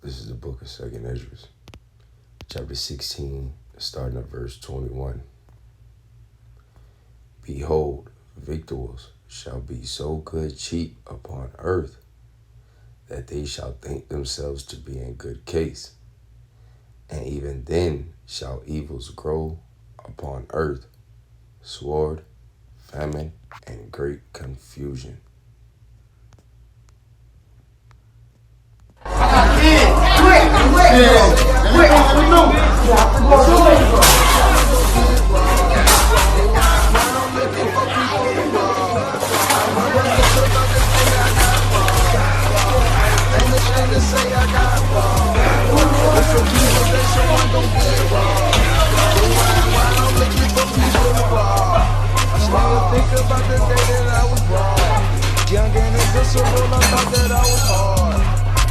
This is the book of 2nd Ezra, chapter 16, starting at verse 21. Behold, victuals shall be so good cheap upon earth, that they shall think themselves to be in good case. And even then shall evils grow upon earth, sword, famine, and great confusion. Young and invincible, I thought that I was hard.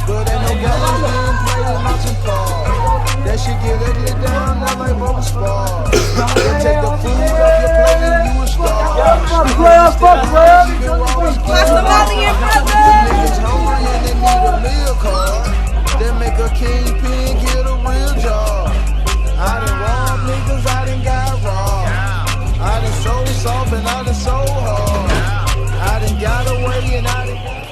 But ain't no games being played in mountain fall. That shit get ugly down, not like bubble spar. They take the food off your plate and you a star. Watch the YAHAWAH, brother! Niggas hungry and they need a meal card. That make a kingpin get a real job. I done robbed niggas, I done got robbed. I done so soft and I done so hard. I done got away and I done got...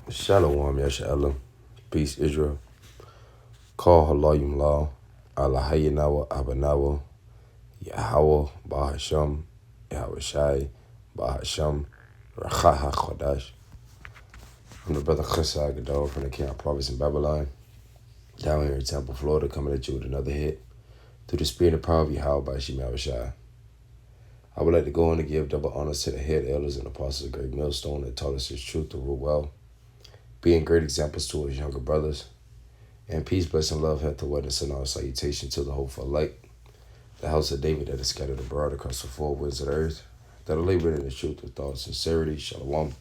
Shalom, Yashalom. Peace, Israel. Call HALALYAM law. AHTHAM, Abanawa. YAHAWAH, BAHASHAM. YAHAWASHI, BAHASHAM. RAWCHAA, QADASH. I'm the brother Gadol from the King province in Babylon. Down here in Tampa, Florida, coming at you with another hit. Through the spirit and power of YAHAWASHI. I would like to go on and give double honors to the head elders and apostles of Great Millstone that taught us his truth to rule well, being great examples to his younger brothers. And peace, blessing, love, health, and wellness, and all salutation to the hopeful light, the house of David that is scattered abroad across the four winds of the earth, that are labored in the truth with thought, sincerity, shalom.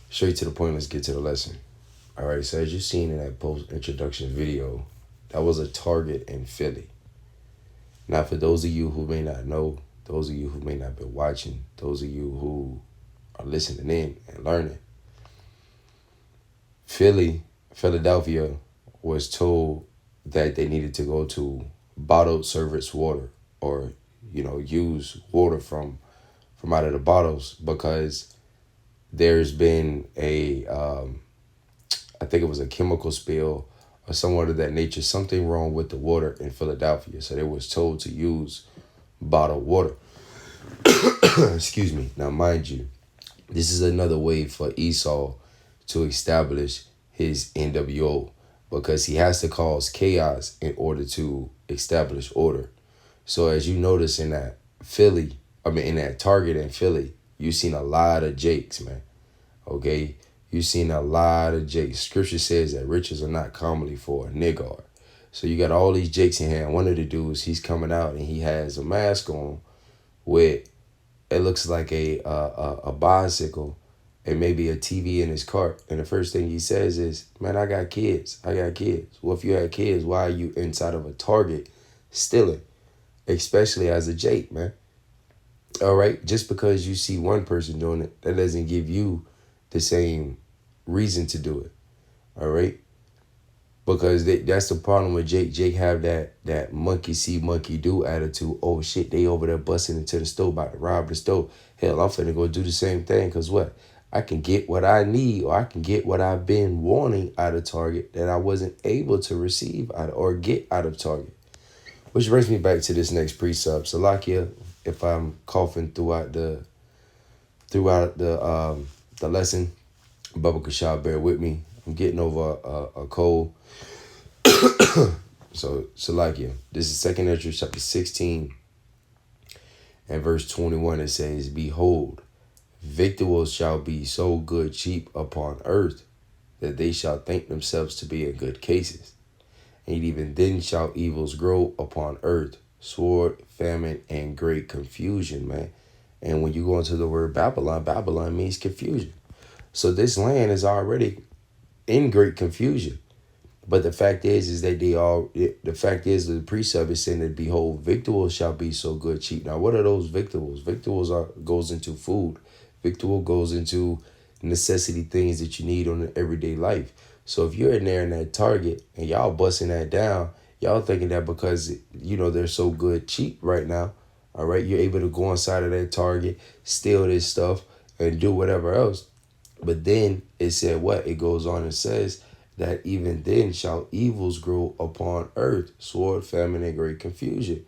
Straight to the point, let's get to the lesson. All right, so as you've seen in that post-introduction video, that was a target in Philly. Now, for those of you who may not know, those of you who may not be watching, those of you who are listening in and learning, Philadelphia was told that they needed to go to bottled service water, or, use water from out of the bottles, because there's been I think it was a chemical spill or somewhat of that nature, something wrong with the water in Philadelphia. So they was told to use bottled water. Excuse me. Now, mind you, this is another way for Esau to establish his NWO, because he has to cause chaos in order to establish order. So as you notice in that in that Target in Philly, you've seen a lot of Jakes, man. Okay? You've seen a lot of Jakes. Scripture says that riches are not commonly for a nigger. So you got all these Jakes in here, and one of the dudes, he's coming out and he has a mask on with, it looks like a bicycle and maybe a TV in his cart. And the first thing he says is, man, I got kids. Well, if you had kids, why are you inside of a Target stealing? Especially as a Jake, man. All right? Just because you see one person doing it, that doesn't give you the same reason to do it. All right? Because that's the problem with Jake. Jake have that monkey see, monkey do attitude. Oh, shit, they over there busting into the store, about to rob the store. Hell, I'm finna go do the same thing, because what? I can get what I need, or I can get what I've been wanting out of Target that I wasn't able to receive or get out of Target. Which brings me back to this next precept. Salakia, if I'm coughing throughout the lesson, Baba Kashab, bear with me. I'm getting over a cold. So, Salakia, this is 2nd Ezra chapter 16 and verse 21. It says, behold, victuals shall be so good cheap upon earth, that they shall think themselves to be in good cases. And even then shall evils grow upon earth, sword, famine, and great confusion, man. And when you go into the word Babylon, Babylon means confusion. So this land is already in great confusion. But the fact is that the precept is saying that, behold, victuals shall be so good cheap. Now, what are those victuals? Goes into food. Victual goes into necessity things that you need on an everyday life. So if you're in there in that Target and y'all busting that down, y'all thinking that because, they're so good cheap right now, all right, you're able to go inside of that Target, steal this stuff, and do whatever else. But then it said what? It goes on and says that even then shall evils grow upon earth, sword, famine, and great confusion.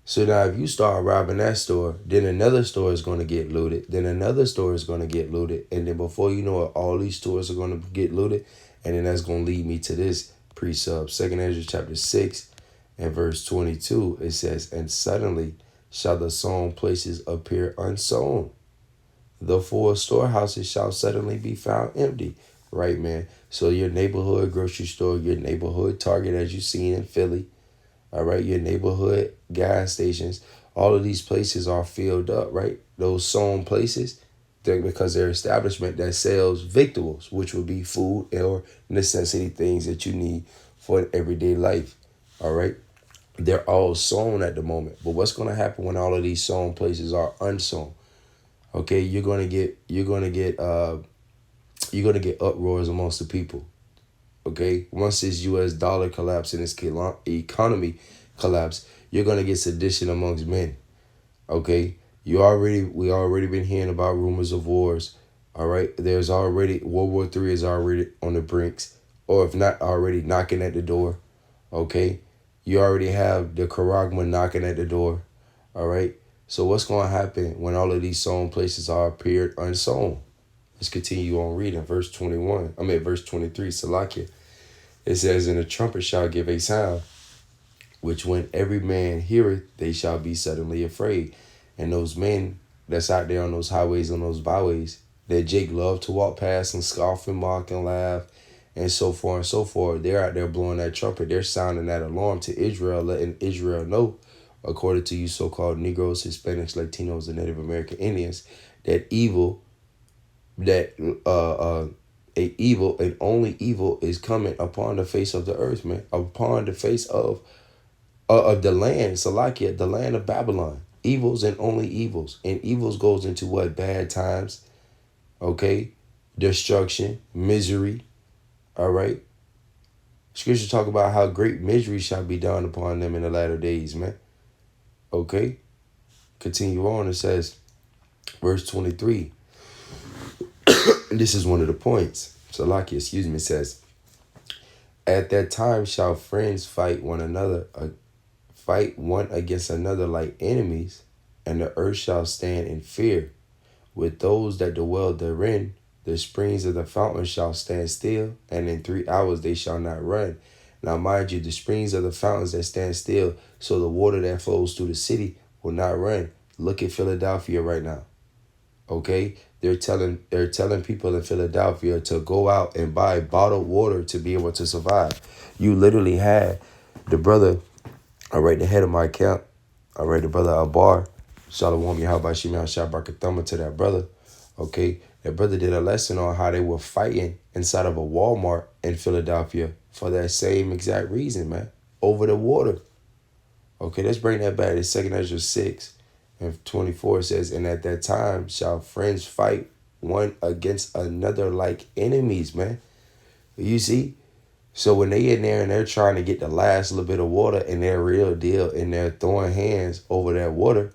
So now if you start robbing that store, then another store is going to get looted. Then another store is going to get looted. And then before you know it, all these stores are going to get looted. And then that's going to lead me to this precept. 2 Ezra chapter 6 and verse 22. It says, and suddenly shall the sown places appear unsown. The four storehouses shall suddenly be found empty. Right, man? So your neighborhood grocery store, your neighborhood Target, as you seen in Philly, all right, your neighborhood gas stations, all of these places are filled up, right? Those sown places, because they're establishment that sells victuals, which would be food or necessity things that you need for everyday life, all right? They're all sown at the moment. But what's going to happen when all of these sown places are unsown? Okay, you're gonna get uproars amongst the people. Okay, once this U.S. dollar collapse and this economy collapse, you're gonna get sedition amongst men. Okay, we already been hearing about rumors of wars. All right, there's already World War III is already on the brinks, or if not already knocking at the door. Okay, you already have the Karagma knocking at the door. All right. So what's going to happen when all of these sown places are appeared unsown? Let's continue on reading verse 23, Salakia. It says, and the trumpet shall give a sound, which when every man heareth, they shall be suddenly afraid. And those men that's out there on those highways, on those byways, that Jake loved to walk past and scoff and mock and laugh and so forth and so forth, they're out there blowing that trumpet. They're sounding that alarm to Israel, letting Israel know, according to you so-called Negroes, Hispanics, Latinos, and Native American Indians, that evil and only evil is coming upon the face of the earth, man, upon the face of the land, Salakia, the land of Babylon. Evils and only evils. And evils goes into what? Bad times, okay? Destruction, misery, all right? Scripture talk about how great misery shall be done upon them in the latter days, man. Okay, continue on. It says, verse 23. And this is one of the points. Salaki, it says, at that time shall friends fight one against another like enemies, and the earth shall stand in fear. With those that dwell therein, the springs of the fountain shall stand still, and in 3 hours they shall not run. Now, mind you, the springs of the fountains that stand still, so the water that flows through the city will not run. Look at Philadelphia right now. Okay? They're telling people in Philadelphia to go out and buy bottled water to be able to survive. You literally had the brother, all right, the head of my account, all right, the brother Abar, Shalom YAHAWASHI, Shabbat to that brother. Okay? That brother did a lesson on how they were fighting inside of a Walmart in Philadelphia for that same exact reason, man. Over the water. Okay, let's bring that back to 2 Ezra 6 and 24. It says, and at that time shall friends fight one against another like enemies, man. You see? So when they in there and they're trying to get the last little bit of water and they're real deal and they're throwing hands over that water,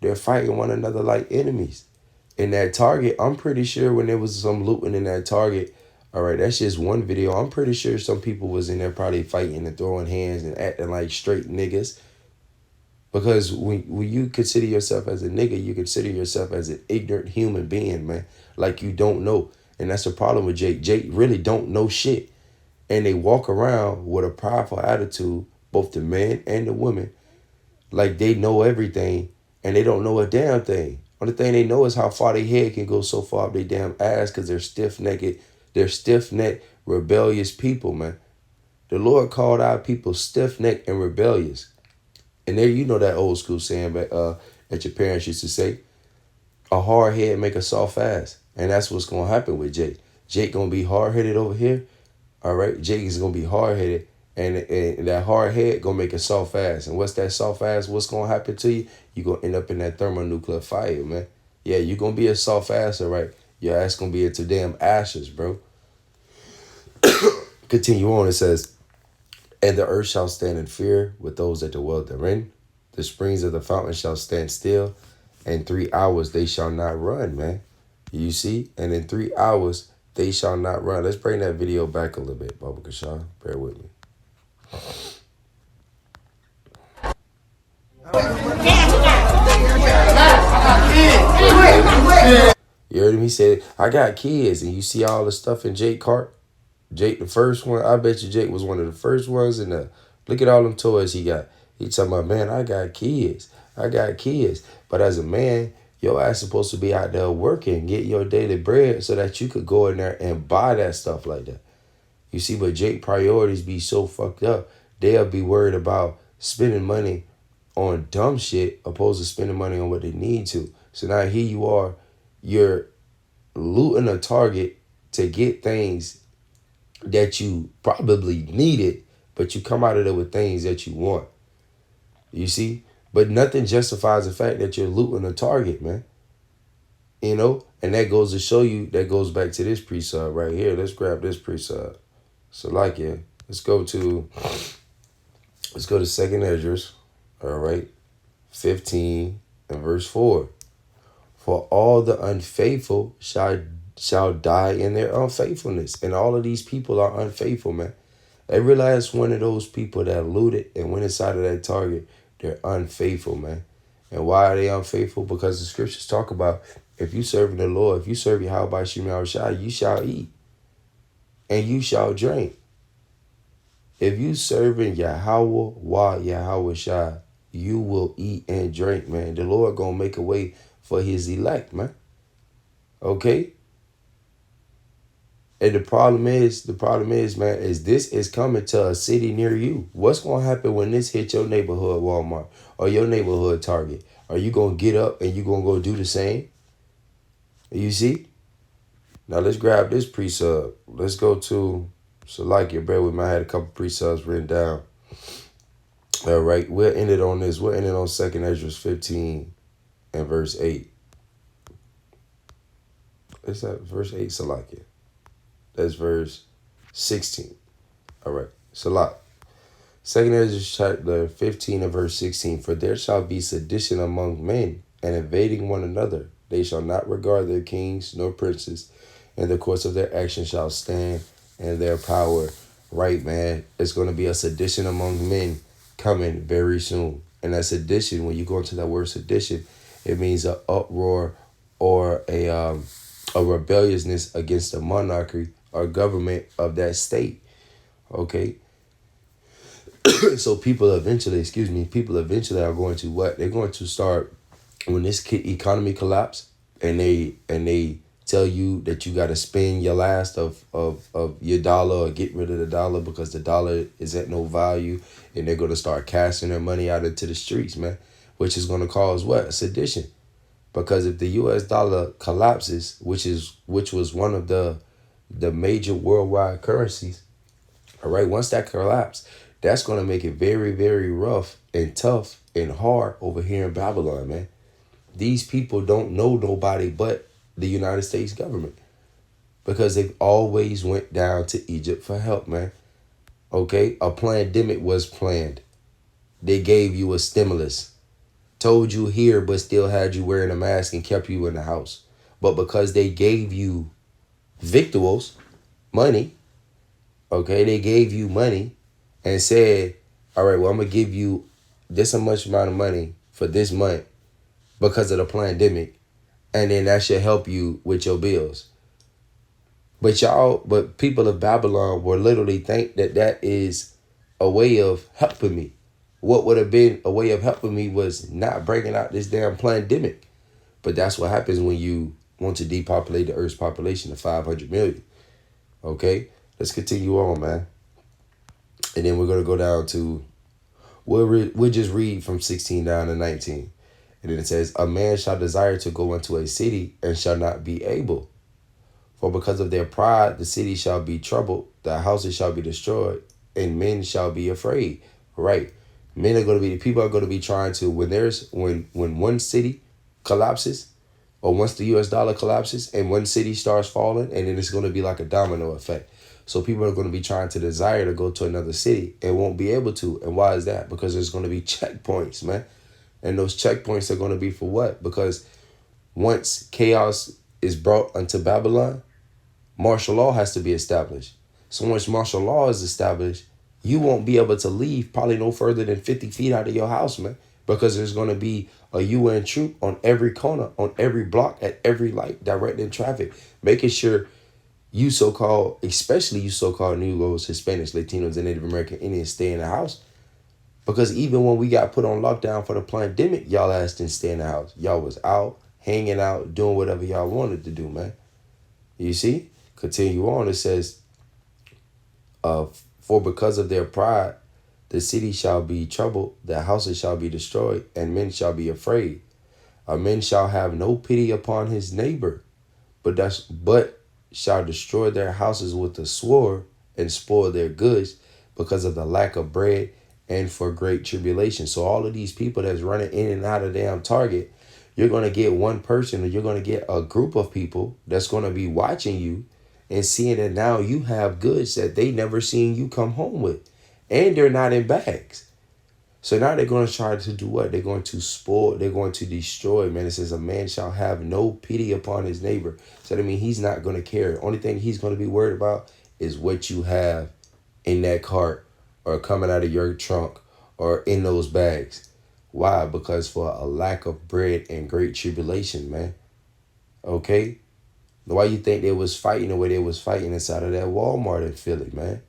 they're fighting one another like enemies. In that Target, I'm pretty sure when there was some looting in that Target, all right, that's just one video. I'm pretty sure some people was in there probably fighting and throwing hands and acting like straight niggas. Because when you consider yourself as a nigga, you consider yourself as an ignorant human being, man. Like you don't know. And that's the problem with Jake. Jake really don't know shit. And they walk around with a prideful attitude, both the men and the women, like they know everything and they don't know a damn thing. Only thing they know is how far their head can go so far up their damn ass because they're stiff-necked. They're stiff-necked, rebellious people, man. The Lord called our people stiff-necked and rebellious. And there, you know that old school saying that your parents used to say, A hard head make a soft ass. And that's what's going to happen with Jake. Jake going to be hard-headed over here. All right? Jake is going to be hard-headed. And that hard head going to make a soft ass. And what's that soft ass? What's going to happen to you? You're going to end up in that thermonuclear fire, man. Yeah, you're going to be a soft ass, all right? Your ass going to be into damn ashes, bro. Continue on. It says, and the earth shall stand in fear with those that dwell therein. The springs of the fountain shall stand still. In 3 hours they shall not run, man. You see? And in 3 hours they shall not run. Let's bring that video back a little bit, Baba Kashaw. Bear with me. You heard him? He said, I got kids. And you see all the stuff in Jake cart? Jake, the first one, I bet you Jake was one of the first ones. And look at all them toys he got. He talking about, man, I got kids. I got kids. But as a man, your ass supposed to be out there working, get your daily bread so that you could go in there and buy that stuff like that. You see, but Jake priorities be so fucked up. They'll be worried about spending money on dumb shit opposed to spending money on what they need to. So now here you are, you're looting a target to get things that you probably needed, but you come out of there with things that you want. You see? But nothing justifies the fact that you're looting a target, man. You know? And that goes to show you, that goes back to this precept right here. Let's grab this precept. So like, yeah, let's go to 2nd Esdras, all right, 15 and verse 4. For all the unfaithful shall die in their unfaithfulness. And all of these people are unfaithful, man. Every last one of those people that looted and went inside of that target, they're unfaithful, man. And why are they unfaithful? Because the scriptures talk about, if you serving the Lord, if you serve YAHAWASHI, you shall eat and you shall drink. If you serving YAHAWASHI, you will eat and drink, man. The Lord gonna make a way for his elect, man. Okay? And the problem is, man, is this is coming to a city near you. What's going to happen when this hit your neighborhood Walmart or your neighborhood Target? Are you going to get up and you going to go do the same? You see? Now let's grab this precept. Let's go to, so like your bear with me, I had a couple precepts written down. All right, we'll end it on this. We'll end it on 2nd Esdras 15 and verse 8. Is that verse 8, Salakia? That's verse 16. All right. Salat. 2nd Esdras chapter 15 and verse 16. For there shall be sedition among men, and invading one another. They shall not regard their kings nor princes, and the course of their action shall stand, and their power. Right, man. It's going to be a sedition among men coming very soon. And that sedition, when you go into that word sedition, it means an uproar or a rebelliousness against the monarchy or government of that state. Okay. So people eventually are going to what? They're going to start, when this economy collapse and they tell you that you got to spend your last of your dollar or get rid of the dollar because the dollar is at no value, and they're going to start casting their money out into the streets, man, which is going to cause what? Sedition. Because if the U.S. dollar collapses, which was one of the major worldwide currencies, all right, once that collapse, that's going to make it very, very rough and tough and hard over here in Babylon, man. These people don't know nobody but the United States government because they've always went down to Egypt for help, man. Okay, a pandemic was planned. They gave you a stimulus, told you here, but still had you wearing a mask and kept you in the house. But because they gave you victuals, money, okay, they gave you money and said, all right, well, I'm going to give you this much amount of money for this month because of the pandemic, and then that should help you with your bills. But people of Babylon will literally think that that is a way of helping me. What would have been a way of helping me was not bringing out this damn pandemic. But that's what happens when you want to depopulate the Earth's population to 500 million. Okay, let's continue on, man. And then we're going to go down to, we'll just read from 16 down to 19. And then it says, a man shall desire to go into a city and shall not be able. For because of their pride, the city shall be troubled, the houses shall be destroyed, and men shall be afraid. Right. People are going to be trying to, when one city collapses, or once the US dollar collapses and one city starts falling, and then it's going to be like a domino effect. So people are going to be trying to desire to go to another city and won't be able to. And why is that? Because there's going to be checkpoints, man. And those checkpoints are going to be for what? Because once chaos is brought unto Babylon, martial law has to be established. So once martial law is established, you won't be able to leave probably no further than 50 feet out of your house, man. Because there's going to be a UN troop on every corner, on every block, at every light, directing traffic, making sure you so-called, especially you so-called Negroes, Hispanics, Latinos, and Native American Indians stay in the house. Because even when we got put on lockdown for the pandemic, y'all ass didn't stay in the house. Y'all was out, hanging out, doing whatever y'all wanted to do, man. You see? Continue on. It says, for because of their pride, the city shall be troubled, the houses shall be destroyed, and men shall be afraid. A man shall have no pity upon his neighbor, but shall destroy their houses with the sword and spoil their goods because of the lack of bread and for great tribulation. So all of these people that's running in and out of damn Target, you're going to get one person, or you're going to get a group of people that's going to be watching you and seeing that now you have goods that they never seen you come home with. And they're not in bags. So now they're going to try to do what? They're going to spoil. They're going to destroy. Man, it says a man shall have no pity upon his neighbor. So that means he's not going to care. Only thing he's going to be worried about is what you have in that cart or coming out of your trunk or in those bags. Why? Because for a lack of bread and great tribulation, man. Okay? Why you think they was fighting the way they was fighting inside of that Walmart in Philly, man?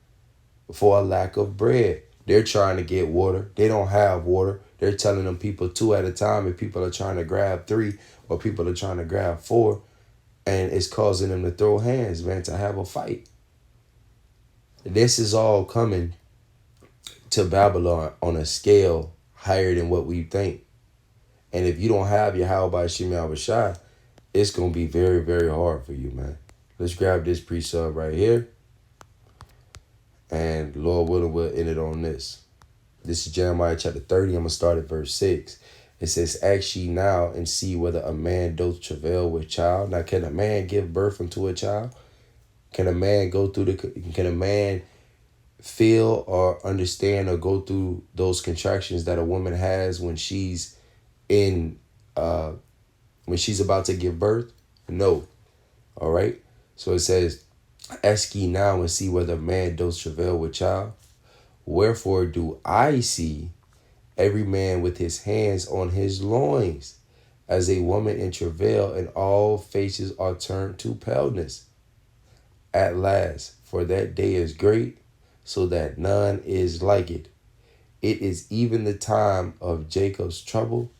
For a lack of bread. They're trying to get water. They don't have water. They're telling them people 2 at a time, and people are trying to grab 3, or people are trying to grab 4, and it's causing them to throw hands, man, to have a fight. This is all coming to Babylon on a scale higher than what we think. And if you don't have YAHAWASHI, it's going to be very, very hard for you, man. Let's grab this pre-sub right here. And Lord willing, we'll end it on this. This is Jeremiah chapter 30. I'm going to start at verse 6. It says, ask ye now and see whether a man doth travail with child. Now, can a man give birth unto a child? Can a man can a man feel or understand or go through those contractions that a woman has when she's when she's about to give birth? No. All right. So it says, ask ye now and see whether man doth travail with child. Wherefore do I see every man with his hands on his loins, as a woman in travail, and all faces are turned to paleness. At last, for that day is great, so that none is like it. It is even the time of Jacob's trouble,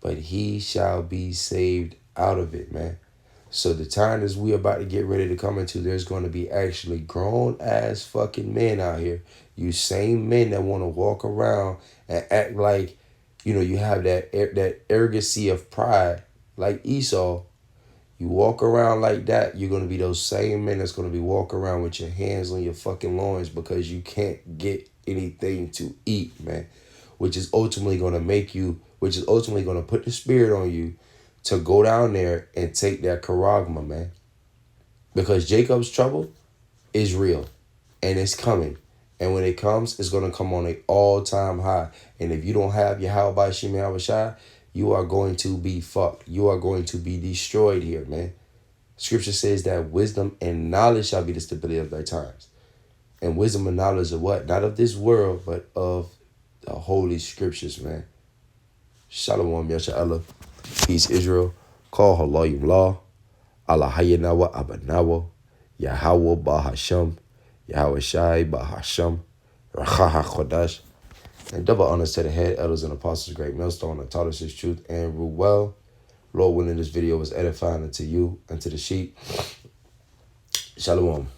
but he shall be saved out of it, man. So the time as we about to get ready to come into, there's going to be actually grown ass fucking men out here. You same men that want to walk around and act like, you have that arrogancy of pride like Esau. You walk around like that, you're going to be those same men that's going to be walking around with your hands on your fucking loins because you can't get anything to eat, man. Which is ultimately going to put the spirit on you to go down there and take that charagma, man. Because Jacob's trouble is real. And it's coming. And when it comes, it's going to come on an all-time high. And if you don't have YAHAWASHI, you are going to be fucked. You are going to be destroyed here, man. Scripture says that wisdom and knowledge shall be the stability of thy times. And wisdom and knowledge of what? Not of this world, but of the holy scriptures, man. Shalom, Yasha'Allah. Peace, Israel. Call HALALYAM law. ALAHAYANAWA ABANAWA. YAHAWAH BAHASHAM. YAHAWASHI BAHASHAM. RAWCHAA QADASH. And double honors to the head elders and apostles, great millstone, that taught us his truth and rule well. Lord willing, this video was edifying unto you and to the sheep. Shalom.